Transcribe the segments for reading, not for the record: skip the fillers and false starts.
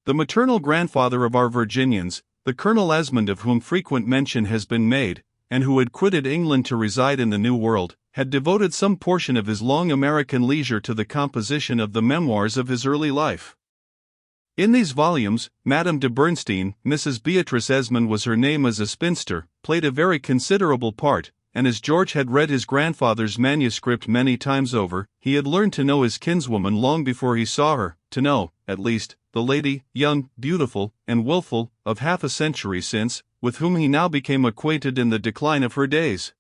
The maternal grandfather of our Virginians, the Colonel Esmond of whom frequent mention has been made, and who had quitted England to reside in the New World, had devoted some portion of his long American leisure to the composition of the memoirs of his early life. In these volumes, Madame de Bernstein, Mrs. Beatrice Esmond was her name as a spinster, played a very considerable part, and as George had read his grandfather's manuscript many times over, he had learned to know his kinswoman long before he saw her, to know, at least, the lady, young, beautiful, and wilful, of half a century since, with whom he now became acquainted in the decline of her days.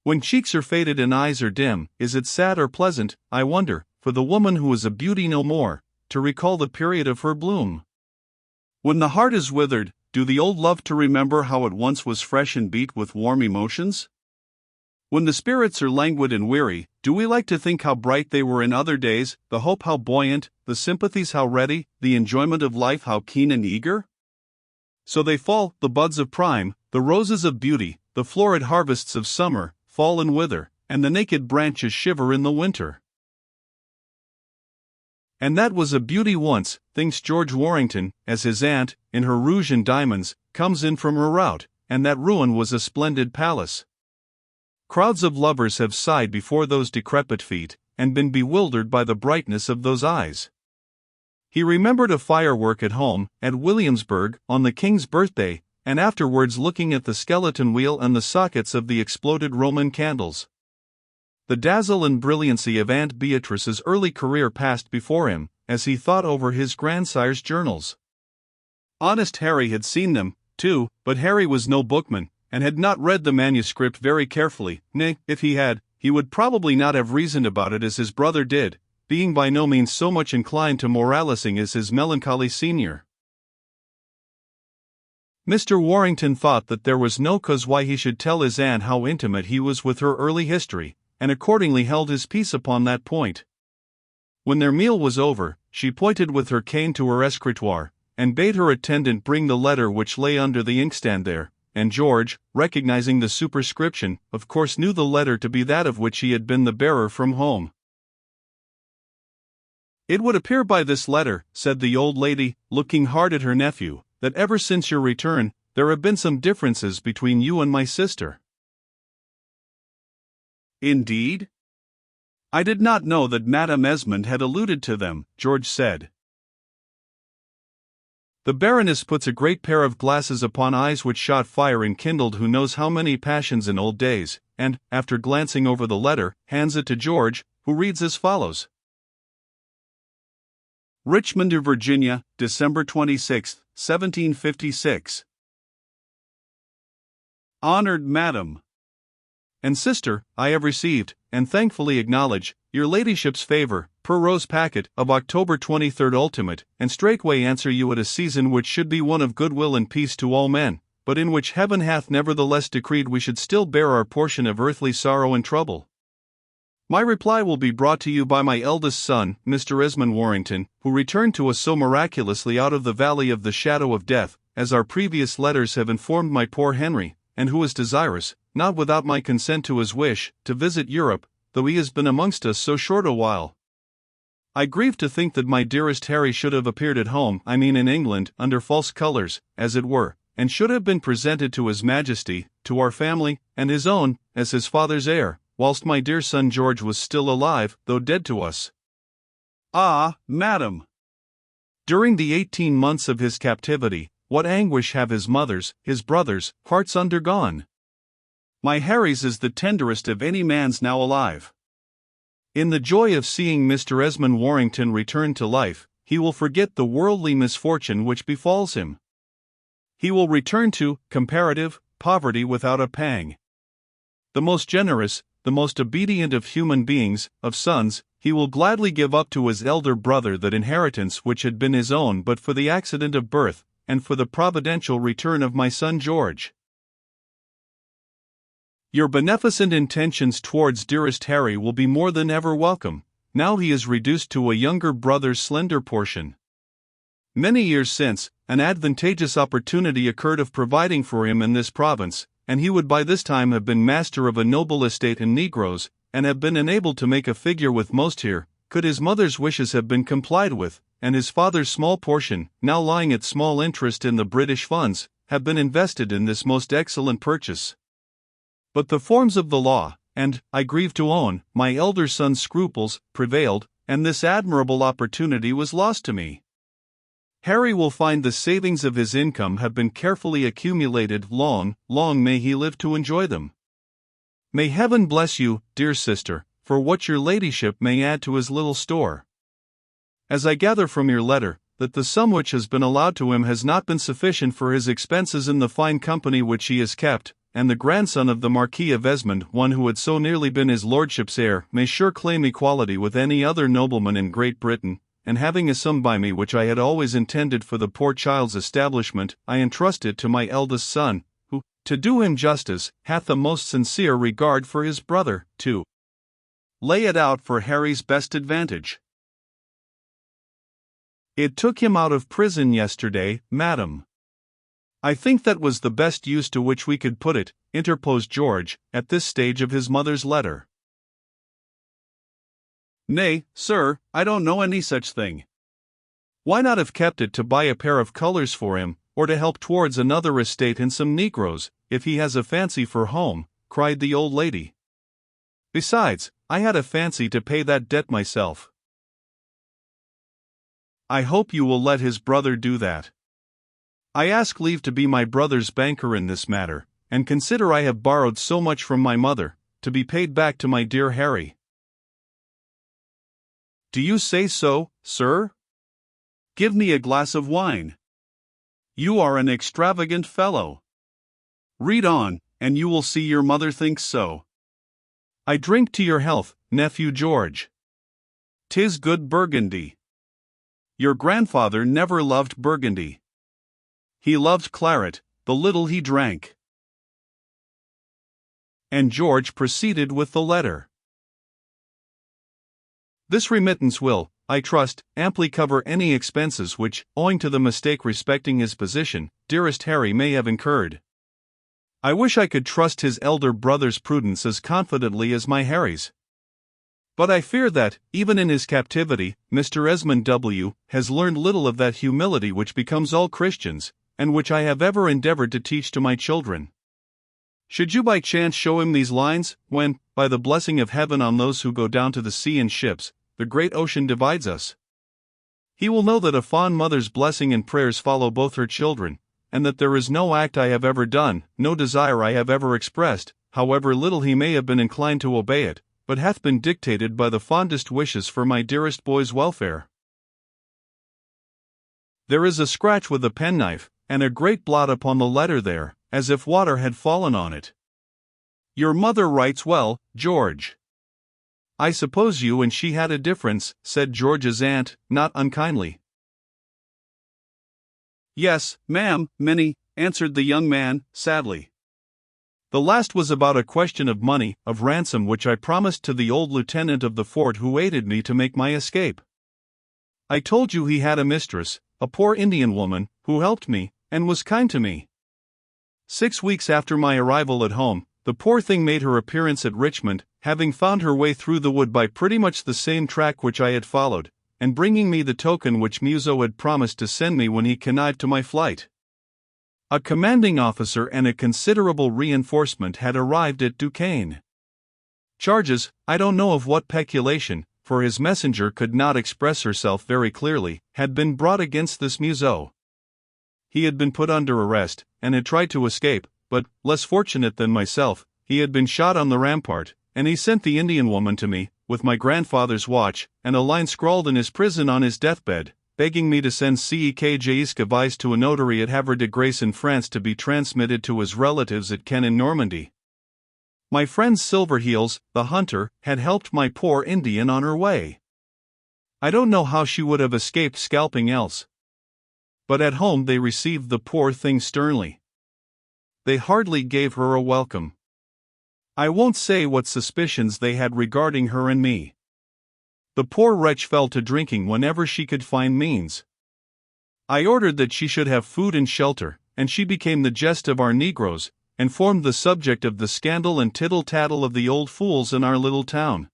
When cheeks are faded and eyes are dim, is it sad or pleasant, I wonder, for the woman who is a beauty no more, to recall the period of her bloom? When the heart is withered, do the old love to remember how it once was fresh and beat with warm emotions? When the spirits are languid and weary, do we like to think how bright they were in other days, the hope how buoyant, the sympathies how ready, the enjoyment of life how keen and eager? So they fall, the buds of prime, the roses of beauty, the florid harvests of summer, fall and wither, and the naked branches shiver in the winter. And that was a beauty once, thinks George Warrington, as his aunt, in her rouge and diamonds, comes in from her rout, and that ruin was a splendid palace. Crowds of lovers have sighed before those decrepit feet, and been bewildered by the brightness of those eyes. He remembered a firework at home, at Williamsburg, on the King's birthday, and afterwards looking at the skeleton wheel and the sockets of the exploded Roman candles. The dazzle and brilliancy of Aunt Beatrice's early career passed before him, as he thought over his grandsire's journals. Honest Harry had seen them, too, but Harry was no bookman, and had not read the manuscript very carefully. Nay, if he had, he would probably not have reasoned about it as his brother did, being by no means so much inclined to moralizing as his melancholy senior. Mr. Warrington thought that there was no cause why he should tell his aunt how intimate he was with her early history, and accordingly held his peace upon that point. When their meal was over, she pointed with her cane to her escritoire, and bade her attendant bring the letter which lay under the inkstand there, and George, recognizing the superscription, of course knew the letter to be that of which he had been the bearer from home. "It would appear by this letter," said the old lady, looking hard at her nephew, "that ever since your return, there have been some differences between you and my sister." "Indeed? I did not know that Madame Esmond had alluded to them," George said. "The Baroness puts a great pair of glasses upon eyes which shot fire and kindled who knows how many passions in old days, and, after glancing over the letter, hands it to George, who reads as follows: Richmond, Virginia, December 26, 1756. Honored Madam and Sister, I have received, and thankfully acknowledge, your ladyship's favour, per Rose packet, of October 23rd ultimate, and straightway answer you at a season which should be one of goodwill and peace to all men, but in which heaven hath nevertheless decreed we should still bear our portion of earthly sorrow and trouble. My reply will be brought to you by my eldest son, Mr. Esmond Warrington, who returned to us so miraculously out of the valley of the shadow of death, as our previous letters have informed my poor Henry, and who is desirous, not without my consent to his wish, to visit Europe, though he has been amongst us so short a while. I grieve to think that my dearest Harry should have appeared at home, I mean in England, under false colours, as it were, and should have been presented to his Majesty, to our family, and his own, as his father's heir, whilst my dear son George was still alive, though dead to us. Ah, madam! During the 18 months of his captivity, what anguish have his mother's, his brothers', hearts undergone! My Harry's is the tenderest of any man's now alive. In the joy of seeing Mr. Esmond Warrington return to life, he will forget the worldly misfortune which befalls him. He will return to comparative poverty without a pang. The most generous, the most obedient of human beings, of sons, he will gladly give up to his elder brother that inheritance which had been his own but for the accident of birth, and for the providential return of my son George. Your beneficent intentions towards dearest Harry will be more than ever welcome, now he is reduced to a younger brother's slender portion. Many years since, an advantageous opportunity occurred of providing for him in this province, and he would by this time have been master of a noble estate in negroes, and have been enabled to make a figure with most here, could his mother's wishes have been complied with, and his father's small portion, now lying at small interest in the British funds, have been invested in this most excellent purchase. But the forms of the law, and, I grieve to own, my elder son's scruples, prevailed, and this admirable opportunity was lost to me. Harry will find the savings of his income have been carefully accumulated. Long may he live to enjoy them. May heaven bless you, dear sister, for what your ladyship may add to his little store. As I gather from your letter, that the sum which has been allowed to him has not been sufficient for his expenses in the fine company which he has kept, and the grandson of the Marquis of Esmond, one who had so nearly been his lordship's heir, may sure claim equality with any other nobleman in Great Britain, and having a sum by me which I had always intended for the poor child's establishment, I entrust it to my eldest son, who, to do him justice, hath the most sincere regard for his brother, to lay it out for Harry's best advantage. It took him out of prison yesterday, madam. I think that was the best use to which we could put it, interposed George, at this stage of his mother's letter. Nay, sir, I don't know any such thing. Why not have kept it to buy a pair of colors for him, or to help towards another estate and some negroes, if he has a fancy for home, cried the old lady. Besides, I had a fancy to pay that debt myself. I hope you will let his brother do that. I ask leave to be my brother's banker in this matter, and consider I have borrowed so much from my mother, to be paid back to my dear Harry. Do you say so, sir? Give me a glass of wine. You are an extravagant fellow. Read on, and you will see your mother thinks so. I drink to your health, nephew George. 'Tis good Burgundy. Your grandfather never loved Burgundy. He loved claret, the little he drank. And George proceeded with the letter. This remittance will, I trust, amply cover any expenses which, owing to the mistake respecting his position, dearest Harry may have incurred. I wish I could trust his elder brother's prudence as confidently as my Harry's. But I fear that, even in his captivity, Mr. Esmond W. has learned little of that humility which becomes all Christians, and which I have ever endeavored to teach to my children. Should you by chance show him these lines, when, by the blessing of heaven on those who go down to the sea in ships, the great ocean divides us, he will know that a fond mother's blessing and prayers follow both her children, and that there is no act I have ever done, no desire I have ever expressed, however little he may have been inclined to obey it, but hath been dictated by the fondest wishes for my dearest boy's welfare. There is a scratch with a penknife, and a great blot upon the letter there, as if water had fallen on it. Your mother writes well, George. I suppose you and she had a difference, said George's aunt, not unkindly. Yes, ma'am, many, answered the young man, sadly. The last was about a question of money, of ransom which I promised to the old lieutenant of the fort who aided me to make my escape. I told you he had a mistress, a poor Indian woman, who helped me, and was kind to me. 6 weeks after my arrival at home, the poor thing made her appearance at Richmond, having found her way through the wood by pretty much the same track which I had followed, and bringing me the token which Museau had promised to send me when he connived to my flight. A commanding officer and a considerable reinforcement had arrived at Duquesne. Charges, I don't know of what peculation, for his messenger could not express herself very clearly, had been brought against this Museau. He had been put under arrest, and had tried to escape, but, less fortunate than myself, he had been shot on the rampart, and he sent the Indian woman to me, with my grandfather's watch, and a line scrawled in his prison on his deathbed, begging me to send Cekj's device to a notary at Havre de Grace in France to be transmitted to his relatives at Caen in Normandy. My friend Silverheels, the hunter, had helped my poor Indian on her way. I don't know how she would have escaped scalping else. But at home they received the poor thing sternly. They hardly gave her a welcome. I won't say what suspicions they had regarding her and me. The poor wretch fell to drinking whenever she could find means. I ordered that she should have food and shelter, and she became the jest of our negroes, and formed the subject of the scandal and tittle-tattle of the old fools in our little town.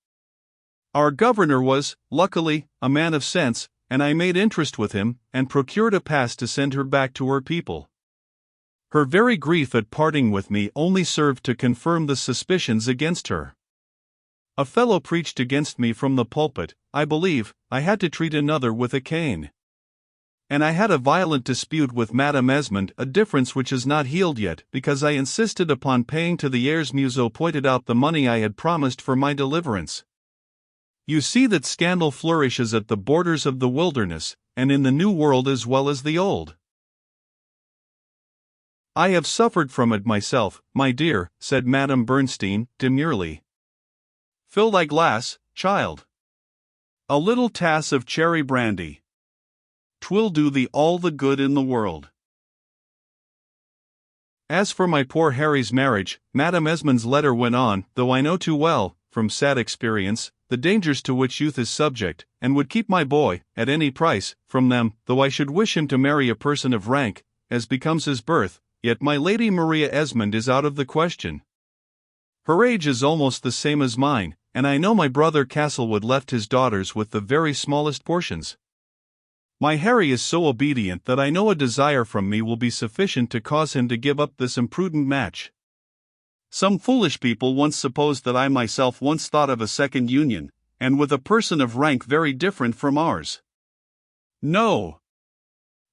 Our governor was, luckily, a man of sense, and I made interest with him, and procured a pass to send her back to her people. Her very grief at parting with me only served to confirm the suspicions against her. A fellow preached against me from the pulpit. I believe I had to treat another with a cane. And I had a violent dispute with Madame Esmond, a difference which is not healed yet, because I insisted upon paying to the heirs Museau pointed out the money I had promised for my deliverance. You see that scandal flourishes at the borders of the wilderness, and in the New World as well as the Old. I have suffered from it myself, my dear, said Madame Bernstein, demurely. Fill thy glass, child. A little tass of cherry brandy. 'Twill do thee all the good in the world. As for my poor Harry's marriage, Madame Esmond's letter went on, though I know too well, from sad experience, the dangers to which youth is subject, and would keep my boy, at any price, from them, though I should wish him to marry a person of rank, as becomes his birth, yet my Lady Maria Esmond is out of the question. Her age is almost the same as mine, and I know my brother Castlewood left his daughters with the very smallest portions. My Harry is so obedient that I know a desire from me will be sufficient to cause him to give up this imprudent match. Some foolish people once supposed that I myself once thought of a second union, and with a person of rank very different from ours. No.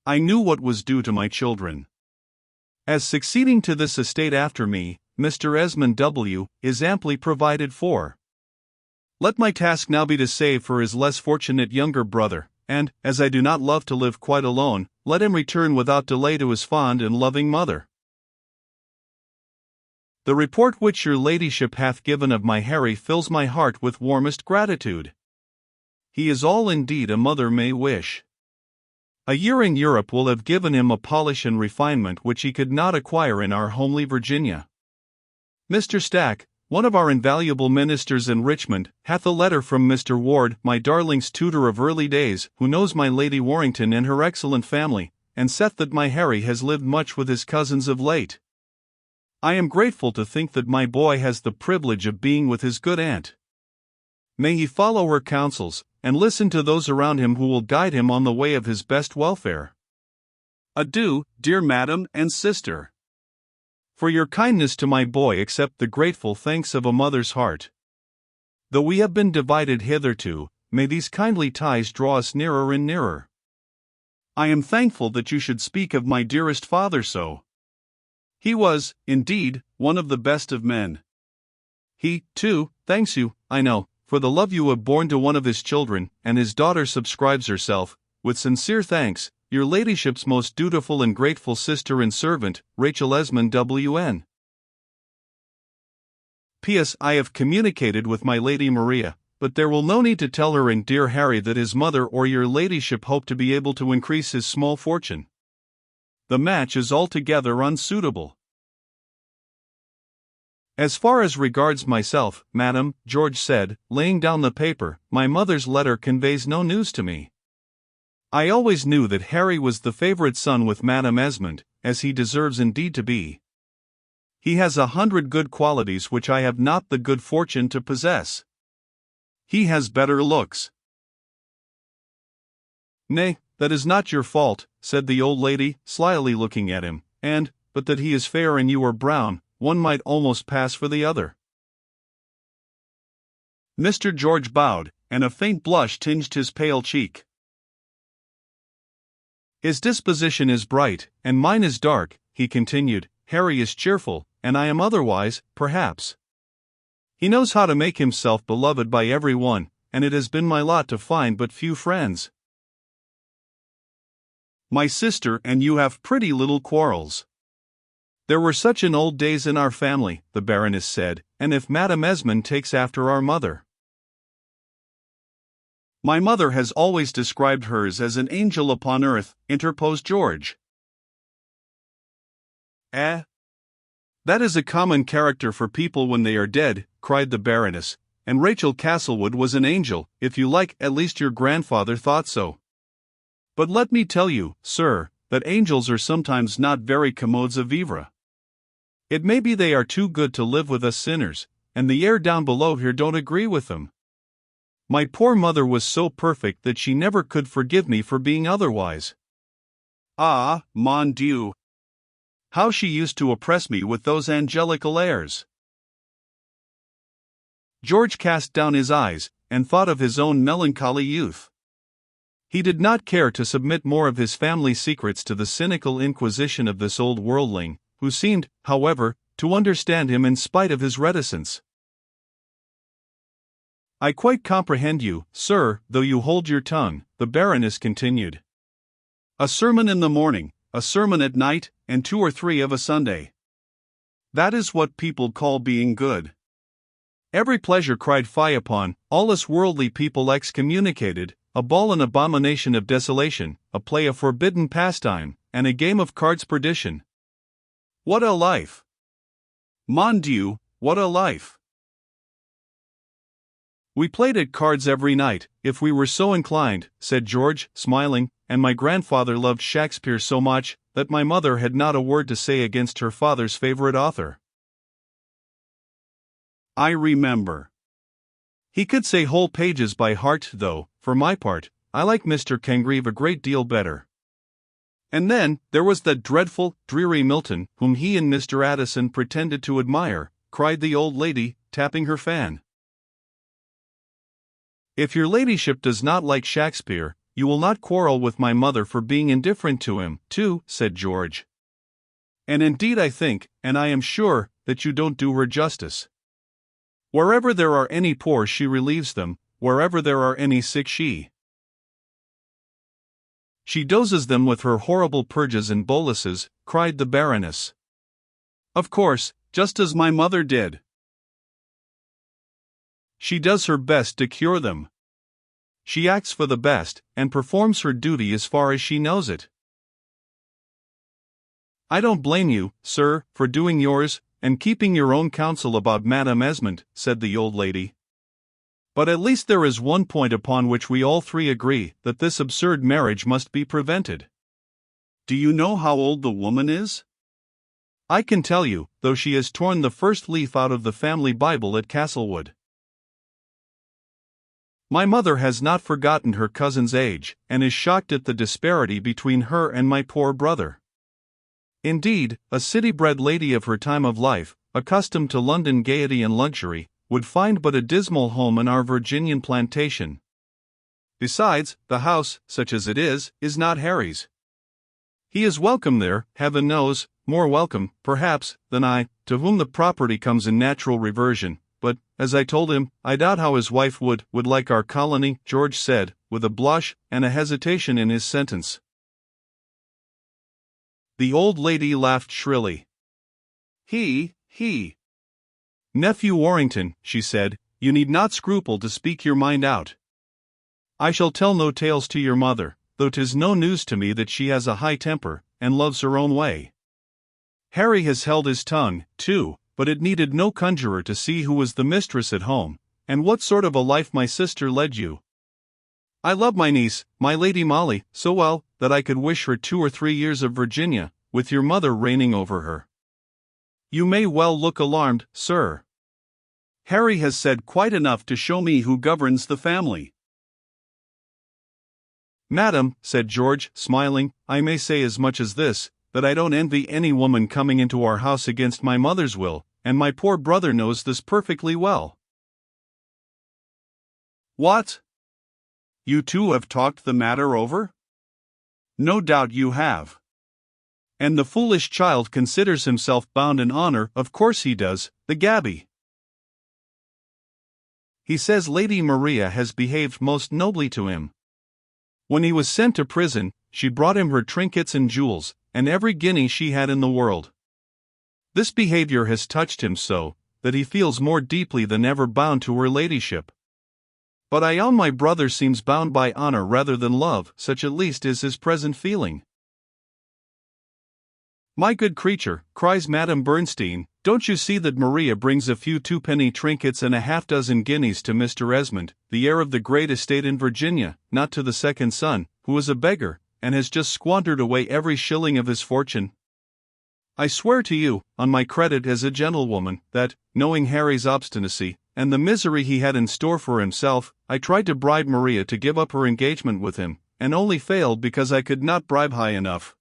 I knew what was due to my children. As succeeding to this estate after me, Mr. Esmond W. is amply provided for. Let my task now be to save for his less fortunate younger brother, and, as I do not love to live quite alone, let him return without delay to his fond and loving mother. The report which your ladyship hath given of my Harry fills my heart with warmest gratitude. He is all indeed a mother may wish. A year in Europe will have given him a polish and refinement which he could not acquire in our homely Virginia. Mr. Stack, one of our invaluable ministers in Richmond, hath a letter from Mr. Ward, my darling's tutor of early days, who knows my Lady Warrington and her excellent family, and saith that my Harry has lived much with his cousins of late. I am grateful to think that my boy has the privilege of being with his good aunt. May he follow her counsels, and listen to those around him who will guide him on the way of his best welfare. Adieu, dear madam and sister. For your kindness to my boy accept the grateful thanks of a mother's heart. Though we have been divided hitherto, may these kindly ties draw us nearer and nearer. I am thankful that you should speak of my dearest father so. He was, indeed, one of the best of men. He, too, thanks you, I know, for the love you have borne to one of his children, and his daughter subscribes herself, with sincere thanks, your ladyship's most dutiful and grateful sister and servant, Rachel Esmond W.N. P.S. I have communicated with my Lady Maria, but there will no need to tell her and dear Harry that his mother or your ladyship hope to be able to increase his small fortune. The match is altogether unsuitable. As far as regards myself, madam, George said, laying down the paper, my mother's letter conveys no news to me. I always knew that Harry was the favorite son with Madame Esmond, as he deserves indeed to be. He has 100 good qualities which I have not the good fortune to possess. He has better looks. Nay, that is not your fault, said the old lady, slyly looking at him, and, but that he is fair and you are brown, one might almost pass for the other. Mr. George bowed, and a faint blush tinged his pale cheek. His disposition is bright, and mine is dark, he continued. Harry is cheerful, and I am otherwise, perhaps. He knows how to make himself beloved by every one, and it has been my lot to find but few friends. My sister and you have pretty little quarrels. There were such in old days in our family, the Baroness said, and if Madame Esmond takes after our mother. My mother has always described hers as an angel upon earth, interposed George. That is a common character for people when they are dead, cried the Baroness, and Rachel Castlewood was an angel, if you like, at least your grandfather thought so. But let me tell you, sir, that angels are sometimes not very commodes à vivre. It may be they are too good to live with us sinners, and the air down below here don't agree with them. My poor mother was so perfect that she never could forgive me for being otherwise. Ah, mon Dieu! How she used to oppress me with those angelical airs! George cast down his eyes, and thought of his own melancholy youth. He did not care to submit more of his family secrets to the cynical inquisition of this old worldling, who seemed, however, to understand him in spite of his reticence. "I quite comprehend you, sir, though you hold your tongue," the Baroness continued. "A sermon in the morning, a sermon at night, and 2 or 3 of a Sunday. That is what people call being good. Every pleasure cried fie upon, all us worldly people excommunicated, a ball an abomination of desolation, a play a forbidden pastime, and a game of cards perdition. What a life! Mon Dieu, what a life! We played at cards every night, if we were so inclined," said George, smiling, "and my grandfather loved Shakespeare so much, that my mother had not a word to say against her father's favorite author. I remember. He could say whole pages by heart, though, for my part, I like Mr. Congreve a great deal better. And then, there was that dreadful, dreary Milton, whom he and Mr. Addison pretended to admire," cried the old lady, tapping her fan. "If your ladyship does not like Shakespeare, you will not quarrel with my mother for being indifferent to him, too," said George. "And indeed I think, and I am sure, that you don't do her justice. Wherever there are any poor she relieves them, wherever there are any sick she doses them with her horrible purges and boluses," cried the Baroness. "Of course, just as my mother did. She does her best to cure them. She acts for the best, and performs her duty as far as she knows it. I don't blame you, sir, for doing yours, and keeping your own counsel about Madame Esmond," said the old lady. "But at least there is one point upon which we all three agree, that this absurd marriage must be prevented. Do you know how old the woman is? I can tell you, though she has torn the first leaf out of the family Bible at Castlewood. My mother has not forgotten her cousin's age, and is shocked at the disparity between her and my poor brother. Indeed, a city-bred lady of her time of life, accustomed to London gaiety and luxury, would find but a dismal home in our Virginian plantation. Besides, the house, such as it is not Harry's. He is welcome there, heaven knows, more welcome, perhaps, than I, to whom the property comes in natural reversion, but, as I told him, I doubt how his wife would like our colony," George said, with a blush and a hesitation in his sentence. The old lady laughed shrilly. He. "Nephew Warrington," she said, "you need not scruple to speak your mind out. I shall tell no tales to your mother, though 'tis no news to me that she has a high temper, and loves her own way. Harry has held his tongue, too, but it needed no conjurer to see who was the mistress at home, and what sort of a life my sister led you. I love my niece, my Lady Molly, so well, that I could wish her 2 or 3 years of Virginia, with your mother reigning over her. You may well look alarmed, sir. Harry has said quite enough to show me who governs the family." "Madam," said George, smiling, "I may say as much as this, that I don't envy any woman coming into our house against my mother's will, and my poor brother knows this perfectly well." "What? You two have talked the matter over?" "No doubt you have. And the foolish child considers himself bound in honor, of course he does, the gaby. He says Lady Maria has behaved most nobly to him. When he was sent to prison, she brought him her trinkets and jewels, and every guinea she had in the world. This behavior has touched him so, that he feels more deeply than ever bound to her ladyship. But I own my brother seems bound by honor rather than love, such at least is his present feeling." "My good creature," cries Madame Bernstein, "don't you see that Maria brings a few 2-penny trinkets and a half-dozen guineas to Mr. Esmond, the heir of the great estate in Virginia, not to the second son, who is a beggar, and has just squandered away every shilling of his fortune? I swear to you, on my credit as a gentlewoman, that, knowing Harry's obstinacy, and the misery he had in store for himself, I tried to bribe Maria to give up her engagement with him, and only failed because I could not bribe high enough.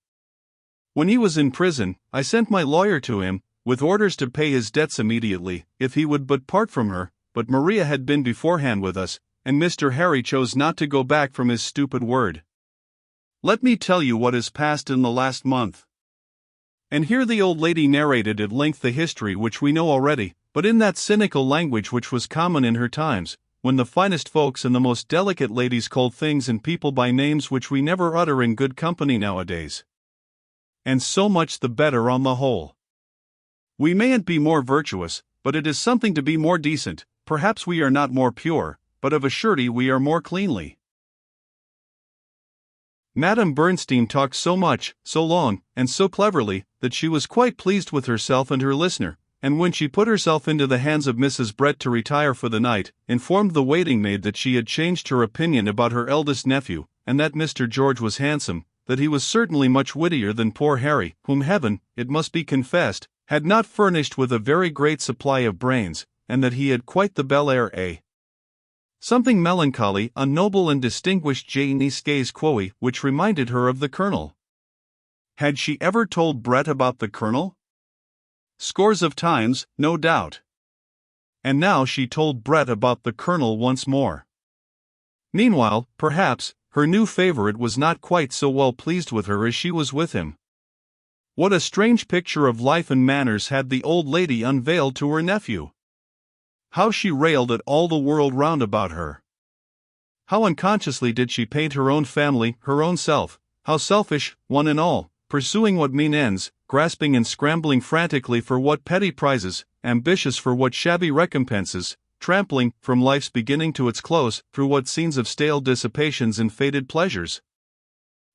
When he was in prison, I sent my lawyer to him, with orders to pay his debts immediately, if he would but part from her, but Maria had been beforehand with us, and Mr. Harry chose not to go back from his stupid word. Let me tell you what has passed in the last month. And here the old lady narrated at length the history which we know already, but in that cynical language which was common in her times, when the finest folks and the most delicate ladies called things and people by names which we never utter in good company nowadays. And so much the better on the whole. We mayn't be more virtuous, but it is something to be more decent. Perhaps we are not more pure, but of a surety we are more cleanly. Madame Bernstein talked so much, so long, and so cleverly, that she was quite pleased with herself and her listener, and when she put herself into the hands of Mrs. Brett to retire for the night, informed the waiting-maid that she had changed her opinion about her eldest nephew, and that Mr. George was handsome, that he was certainly much wittier than poor Harry, whom heaven, it must be confessed, had not furnished with a very great supply of brains, and that he had quite the bel air, something melancholy, a noble and distinguished je ne sais quoi, which reminded her of the Colonel. Had she ever told Brett about the Colonel? Scores of times, no doubt. And now she told Brett about the Colonel once more. Meanwhile, perhaps, her new favorite was not quite so well pleased with her as she was with him. What a strange picture of life and manners had the old lady unveiled to her nephew! How she railed at all the world round about her! How unconsciously did she paint her own family, her own self, how selfish, one and all, pursuing what mean ends, grasping and scrambling frantically for what petty prizes, ambitious for what shabby recompenses, trampling, from life's beginning to its close, through what scenes of stale dissipations and faded pleasures.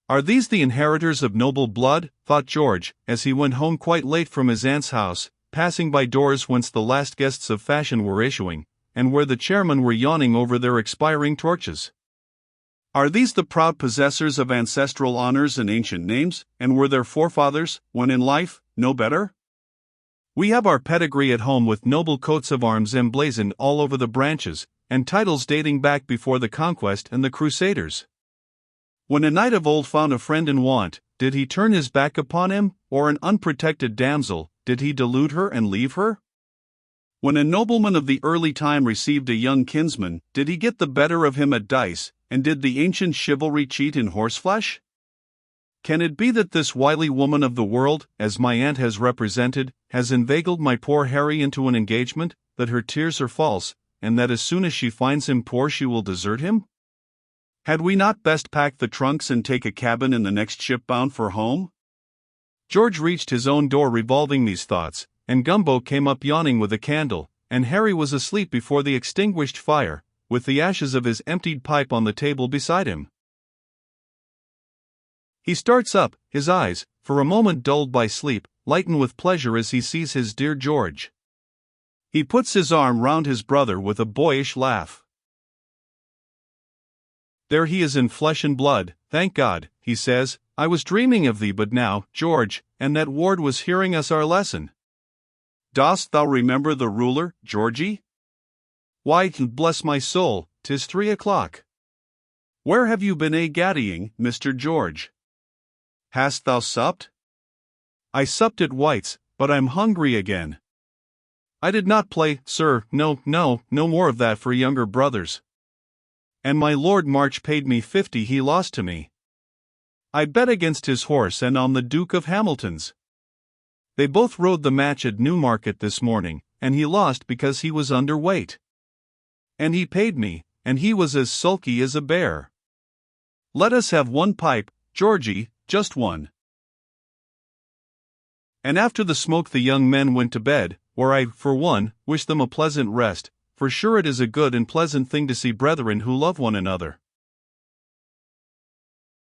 Are these the inheritors of noble blood? Thought George, as he went home quite late from his aunt's house, passing by doors whence the last guests of fashion were issuing, and where the chairmen were yawning over their expiring torches. Are these the proud possessors of ancestral honors and ancient names, and were their forefathers, when in life, no better? We have our pedigree at home with noble coats of arms emblazoned all over the branches, and titles dating back before the Conquest and the Crusaders. When a knight of old found a friend in want, did he turn his back upon him, or an unprotected damsel, did he delude her and leave her? When a nobleman of the early time received a young kinsman, did he get the better of him at dice, and did the ancient chivalry cheat in horseflesh? Can it be that this wily woman of the world, as my aunt has represented, has inveigled my poor Harry into an engagement, that her tears are false, and that as soon as she finds him poor she will desert him? Had we not best pack the trunks and take a cabin in the next ship bound for home? George reached his own door revolving these thoughts, and Gumbo came up yawning with a candle, and Harry was asleep before the extinguished fire, with the ashes of his emptied pipe on the table beside him. He starts up, his eyes, for a moment dulled by sleep, lighten with pleasure as he sees his dear George. He puts his arm round his brother with a boyish laugh. There he is in flesh and blood, thank God, he says. I was dreaming of thee but now, George, and that Ward was hearing us our lesson. Dost thou remember the ruler, Georgie? Why, bless my soul, 'tis 3 o'clock. Where have you been gaddying, Mr. George? Hast thou supped? I supped at White's, but I'm hungry again. I did not play, sir, no more of that for younger brothers. And my Lord March paid me 50 he lost to me. I bet against his horse and on the Duke of Hamilton's. They both rode the match at Newmarket this morning, and he lost because he was underweight. And he paid me, and he was as sulky as a bear. Let us have one pipe, Georgie, just one. And after the smoke the young men went to bed, where I, for one, wish them a pleasant rest, for sure it is a good and pleasant thing to see brethren who love one another.